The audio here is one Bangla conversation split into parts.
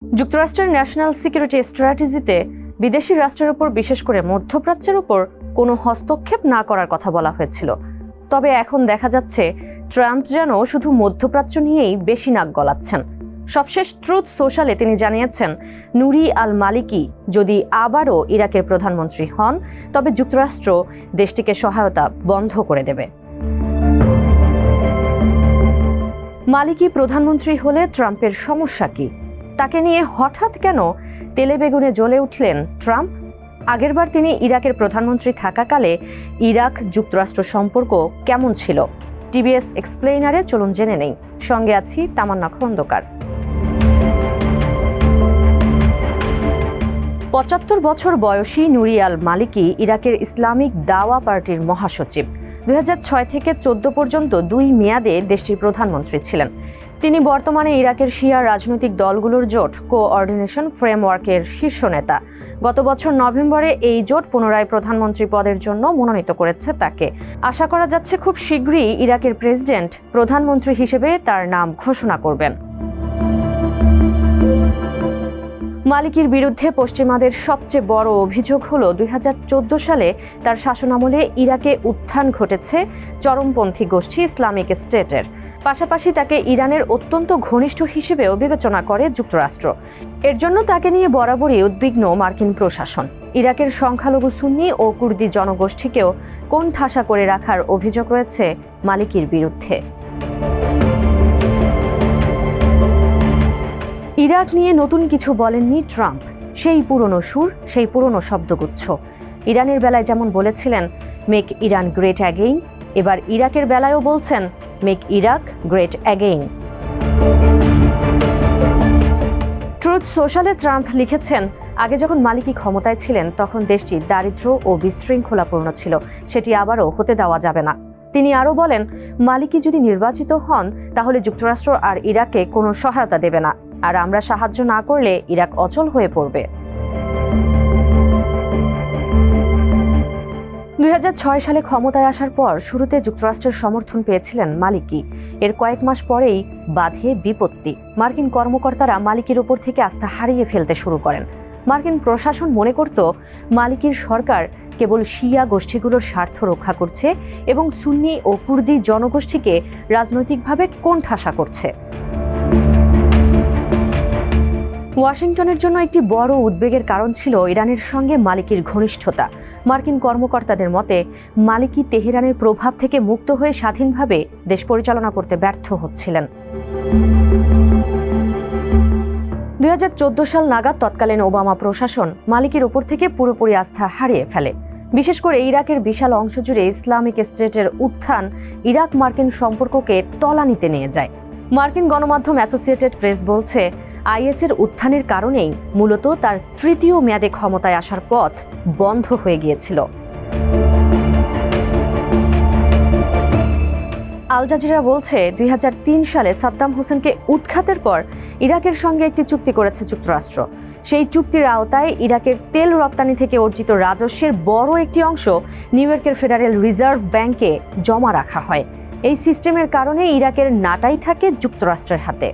যুক্তরাষ্ট্রের ন্যাশনাল সিকিউরিটি স্ট্র্যাটেজিতে বিদেশি রাষ্ট্রের উপর, বিশেষ করে মধ্যপ্রাচ্যের উপর কোনো হস্তক্ষেপ না করার কথা বলা হয়েছিল। তবে এখন দেখা যাচ্ছে ট্রাম্প যেন শুধু মধ্যপ্রাচ্য নিয়েই বেশি নাক গলাচ্ছেন। সবশেষ ট্রুথ সোশ্যালে তিনি জানিয়েছেন, নুরি আল মালিকি যদি আবারও ইরাকের প্রধানমন্ত্রী হন তবে যুক্তরাষ্ট্র দেশটিকে সহায়তা বন্ধ করে দেবে। মালিকি প্রধানমন্ত্রী হলে ট্রাম্পের সমস্যা কি? তাকে নিয়ে হঠাৎ কেন তেলে বেগুনে জ্বলে উঠলেন ট্রাম্প? আগেরবার তিনি ইরাকের প্রধানমন্ত্রী থাকাকালে ইরাক যুক্তরাষ্ট্র সম্পর্ক কেমন ছিল? টিবিএস এক্সপ্লেইনারে চলুন জেনে নেই। সঙ্গে আছি তামান্না খন্দকার। ৭৫ বছর বয়সী নুরি আল মালিকি ইরাকের ইসলামিক দাওয়া পার্টির মহাসচিব। ২০০৬ থেকে ২০১৪ পর্যন্ত ২ মেয়াদে দেশটির প্রধানমন্ত্রী ছিলেন। তিনি বর্তমানে ইরাকের শিয়া রাজনৈতিক দলগুলোর জোট কোঅর্ডিনেশন ফ্রেমওয়ার্কের শীর্ষ নেতা। গত বছর নভেম্বরে এই জোট পুনরায় প্রধানমন্ত্রী পদের জন্য মনোনীত করেছে তাকে। আশা করা যাচ্ছে খুব শীঘ্রই ইরাকের প্রেসিডেন্ট প্রধানমন্ত্রী হিসেবে তার নাম ঘোষণা করবেন। মালিকির বিরুদ্ধে পশ্চিমাদের সবচেয়ে বড় অভিযোগ হলো ২০১৪ সালে তার শাসনামলে ইরাকে উত্থান ঘটেছে চরমপন্থী গোষ্ঠী ইসলামিক স্টেটের। পাশাপাশি তাকে ইরানের অত্যন্ত ঘনিষ্ঠ হিসেবেও বিবেচনা করে যুক্তরাষ্ট্র। এর জন্য তাকে নিয়ে বরাবরই উদ্বিগ্ন মার্কিন প্রশাসন। ইরাকের সংখ্যালঘু সুন্নি ও কুর্দি জনগোষ্ঠীকেও কোণঠাসা করে রাখার অভিযোগ রয়েছে মালিকির বিরুদ্ধে। ইরাক নিয়ে নতুন কিছু বলেননি ট্রাম্প। সেই পুরনো সুর, সেই পুরনো শব্দগুচ্ছ। ইরানের বেলায় যেমন বলেছিলেন মেক ইরান গ্রেট অ্যাগেইন, এবার ইরাকের বেলায়ও বলছেন make Iraq great again. Truth সোশ্যালে ট্রাম্প লিখেছেন, আগে যখন মালিকি ক্ষমতায় ছিলেন তখন দেশটি দারিদ্র্য ও বিশৃঙ্খলাপূর্ণ ছিল, সেটি আবারও হতে দেওয়া যাবে না। তিনি আরও বলেন, মালিকি যদি নির্বাচিত হন তাহলে যুক্তরাষ্ট্র আর ইরাকে কোনো সহায়তা দেবে না, আর আমরা সাহায্য না করলে ইরাক অচল হয়ে পড়বে। ২০০৬ সালে ক্ষমতায় আসার পর শুরুতে যুক্তরাষ্ট্রের সমর্থন পেয়েছিলেন মালিকি। এর কয়েক মাস পরেই বাধে বিপত্তি। মার্কিন কর্মকর্তারা মালিকির উপর থেকে আস্থা হারিয়ে ফেলতে শুরু করেন। মার্কিন প্রশাসন মনে করত মালিকির সরকার কেবল শিয়া গোষ্ঠীগুলোর স্বার্থ রক্ষা করছে এবং সুন্নি ও কুর্দি জনগোষ্ঠীকে রাজনৈতিকভাবে কোণঠাসা করছে। ওয়াশিংটনের জন্য একটি বড় উদ্বেগের কারণ ছিল ইরানের সঙ্গে মালিকির ঘনিষ্ঠতা। মার্কিন কর্মকর্তাদের মতে মালিকি তেহরানের প্রভাব থেকে মুক্ত হয়ে স্বাধীনভাবে দেশ পরিচালনা করতে ব্যর্থ হচ্ছিলেন। ২০১৪ সাল নাগাদ তৎকালীন ওবামা প্রশাসন মালিকির উপর থেকে পুরোপুরি আস্থা হারিয়ে ফেলে। বিশেষ করে ইরাকের বিশাল অংশ জুড়ে ইসলামিক স্টেটের উত্থান ইরাক মার্কিন সম্পর্ককে তলানিতে নিয়ে যায়। মার্কিন গণমাধ্যম অ্যাসোসিয়েটেড প্রেস বলছে, আইএসের উত্থানের কারণেই মূলত তার তৃতীয় মেয়াদে ক্ষমতায় আসার পথ বন্ধ হয়ে গিয়েছিল। আল জাজিরা বলছে, ২০০৩ সালে সাদ্দাম হোসেনকে উৎখাতের পর ইরাকের সঙ্গে একটি চুক্তি করেছে যুক্তরাষ্ট্র। সেই চুক্তির আওতায় ইরাকের তেল রপ্তানি থেকে অর্জিত রাজস্বের বড় একটি অংশ নিউ ইয়র্কের ফেডারেল রিজার্ভ ব্যাংকে জমা রাখা হয়। এই সিস্টেমের কারণে ইরাকের নাটাই থাকে যুক্তরাষ্ট্রের হাতে।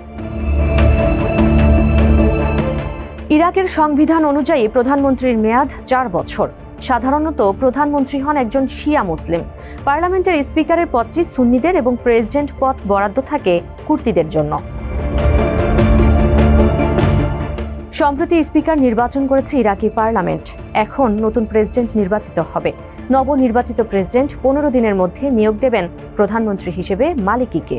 ইরাকের সংবিধান অনুযায়ী প্রধানমন্ত্রীর মেয়াদ ৪ বছর। সাধারণত প্রধানমন্ত্রী হন একজন শিয়া মুসলিম। পার্লামেন্টের স্পিকারের পদটি সুন্নিদের এবং প্রেসিডেন্ট পদ বরাদ্দ থাকে কুর্দিদের জন্য। সম্প্রতি স্পিকার নির্বাচন করেছে ইরাকি পার্লামেন্ট। এখন নতুন প্রেসিডেন্ট নির্বাচিত হবে। নবনির্বাচিত প্রেসিডেন্ট ১৫ দিনের মধ্যে নিয়োগ দেবেন প্রধানমন্ত্রী হিসেবে মালিকিকে।